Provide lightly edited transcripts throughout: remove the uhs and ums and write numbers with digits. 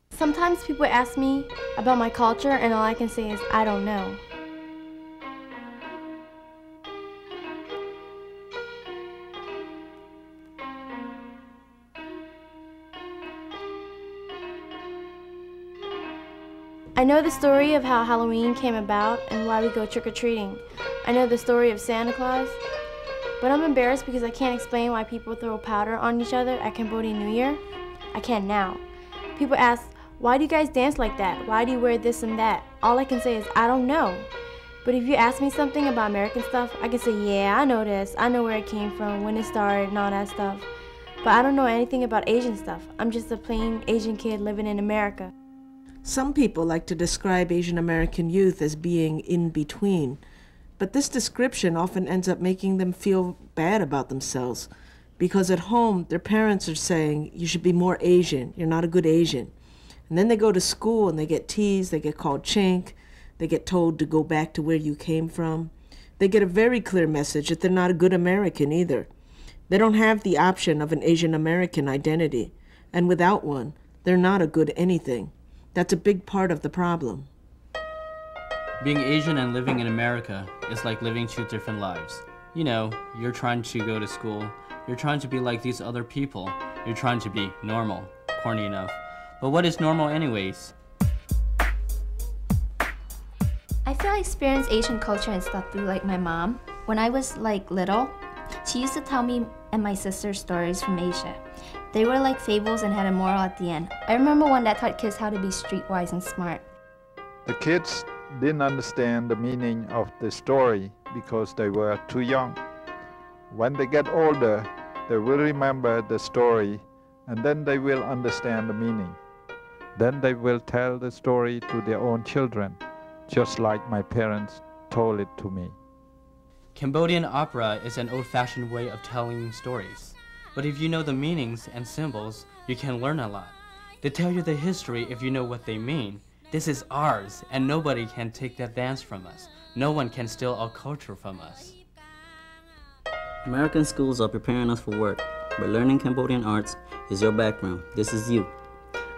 Sometimes people ask me about my culture and all I can say is, I don't know. I know the story of how Halloween came about and why we go trick-or-treating. I know the story of Santa Claus, but I'm embarrassed because I can't explain why people throw powder on each other at Cambodian New Year. I can now. People ask, why do you guys dance like that? Why do you wear this and that? All I can say is, I don't know. But if you ask me something about American stuff, I can say, yeah, I know this. I know where it came from, when it started, and all that stuff. But I don't know anything about Asian stuff. I'm just a plain Asian kid living in America. Some people like to describe Asian American youth as being in between, but this description often ends up making them feel bad about themselves because at home their parents are saying, you should be more Asian, you're not a good Asian. And then they go to school and they get teased, they get called chink, they get told to go back to where you came from. They get a very clear message that they're not a good American either. They don't have the option of an Asian American identity, and without one, they're not a good anything. That's a big part of the problem. Being Asian and living in America is like living two different lives. You know, you're trying to go to school, you're trying to be like these other people, you're trying to be normal, corny enough. But what is normal anyways? I feel I experienced Asian culture and stuff through like my mom. When I was like little, she used to tell me and my sister stories from Asia. They were like fables and had a moral at the end. I remember one that taught kids how to be streetwise and smart. The kids didn't understand the meaning of the story because they were too young. When they get older, they will remember the story and then they will understand the meaning. Then they will tell the story to their own children, just like my parents told it to me. Cambodian opera is an old-fashioned way of telling stories. But if you know the meanings and symbols, you can learn a lot. They tell you the history if you know what they mean. This is ours, and nobody can take that dance from us. No one can steal our culture from us. American schools are preparing us for work, but learning Cambodian arts is your background. This is you.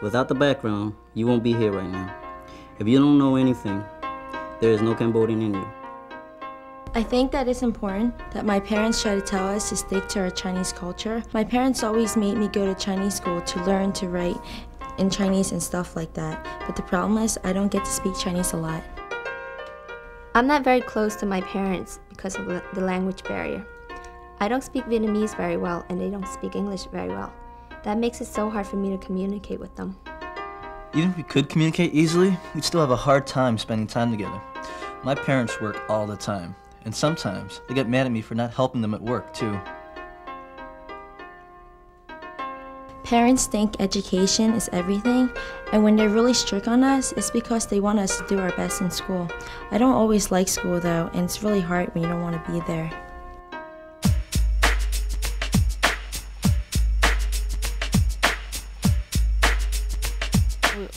Without the background, you won't be here right now. If you don't know anything, there is no Cambodian in you. I think that it's important that my parents try to tell us to stick to our Chinese culture. My parents always made me go to Chinese school to learn to write in Chinese and stuff like that. But the problem is I don't get to speak Chinese a lot. I'm not very close to my parents because of the language barrier. I don't speak Vietnamese very well and they don't speak English very well. That makes it so hard for me to communicate with them. Even if we could communicate easily, we'd still have a hard time spending time together. My parents work all the time. And sometimes they get mad at me for not helping them at work, too. Parents think education is everything, and when they're really strict on us, it's because they want us to do our best in school. I don't always like school, though, and it's really hard when you don't want to be there.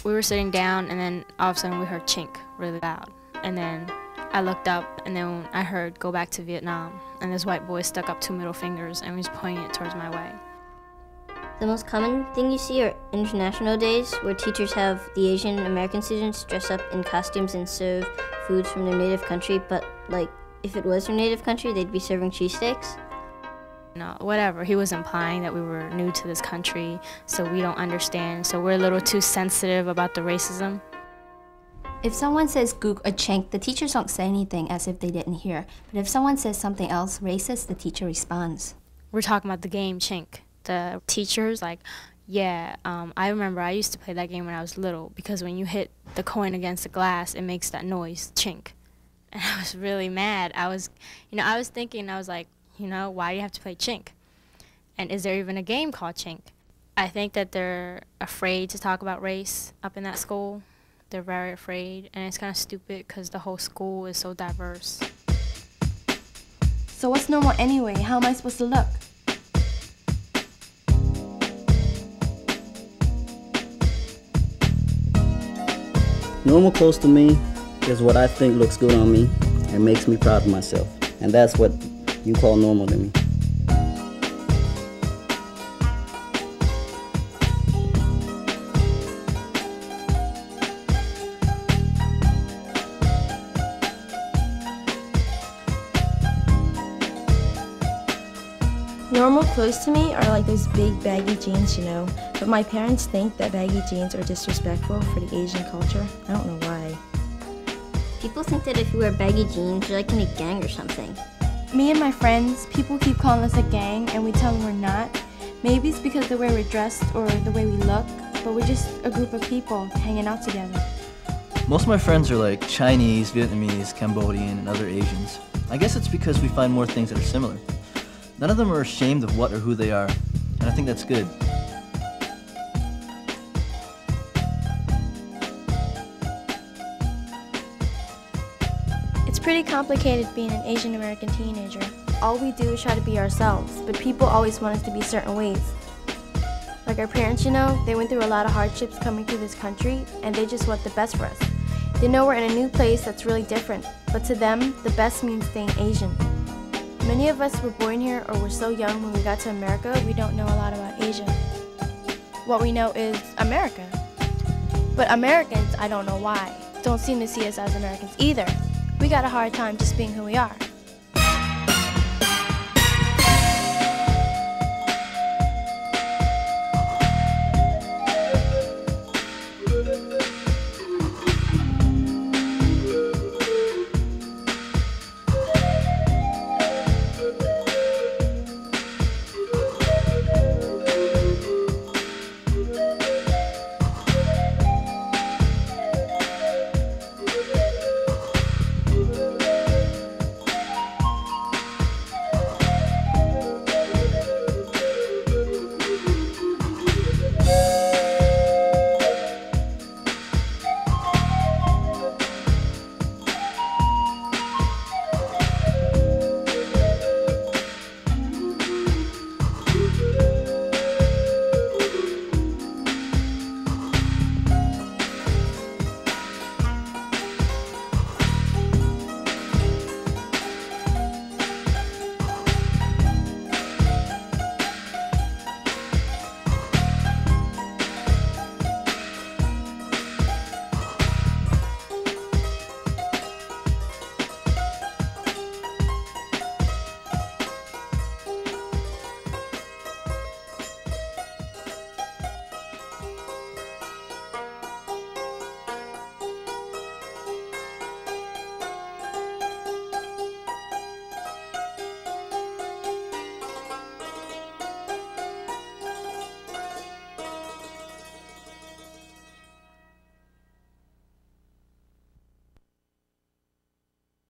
We were sitting down, and then all of a sudden we heard chink really loud, and then I looked up, and then I heard go back to Vietnam, and this white boy stuck up two middle fingers and was pointing it towards my way. The most common thing you see are international days where teachers have the Asian American students dress up in costumes and serve foods from their native country, but like if it was their native country, they'd be serving cheesesteaks. No, whatever. He was implying that we were new to this country, so we don't understand, so we're a little too sensitive about the racism. If someone says gook or chink, the teachers don't say anything as if they didn't hear. But if someone says something else racist, the teacher responds. We're talking about the game chink. The teachers like, yeah, I remember I used to play that game when I was little because when you hit the coin against the glass, it makes that noise, chink. And I was really mad. I was thinking, I was like, why do you have to play chink? And is there even a game called chink? I think that they're afraid to talk about race up in that school. They're very afraid, and it's kind of stupid because the whole school is so diverse. So what's normal anyway? How am I supposed to look? Normal clothes to me is what I think looks good on me and makes me proud of myself. And that's what you call normal to me. Normal clothes to me are like those big baggy jeans, you know, but my parents think that baggy jeans are disrespectful for the Asian culture. I don't know why. People think that if you wear baggy jeans, you're like in a gang or something. Me and my friends, people keep calling us a gang and we tell them we're not. Maybe it's because of the way we're dressed or the way we look, but we're just a group of people hanging out together. Most of my friends are like Chinese, Vietnamese, Cambodian, and other Asians. I guess it's because we find more things that are similar. None of them are ashamed of what or who they are, and I think that's good. It's pretty complicated being an Asian American teenager. All we do is try to be ourselves, but people always want us to be certain ways. Like our parents, you know, they went through a lot of hardships coming to this country, and they just want the best for us. They know we're in a new place that's really different, but to them, the best means staying Asian. Many of us were born here or were so young when we got to America, we don't know a lot about Asia. What we know is America. But Americans, I don't know why, don't seem to see us as Americans either. We got a hard time just being who we are.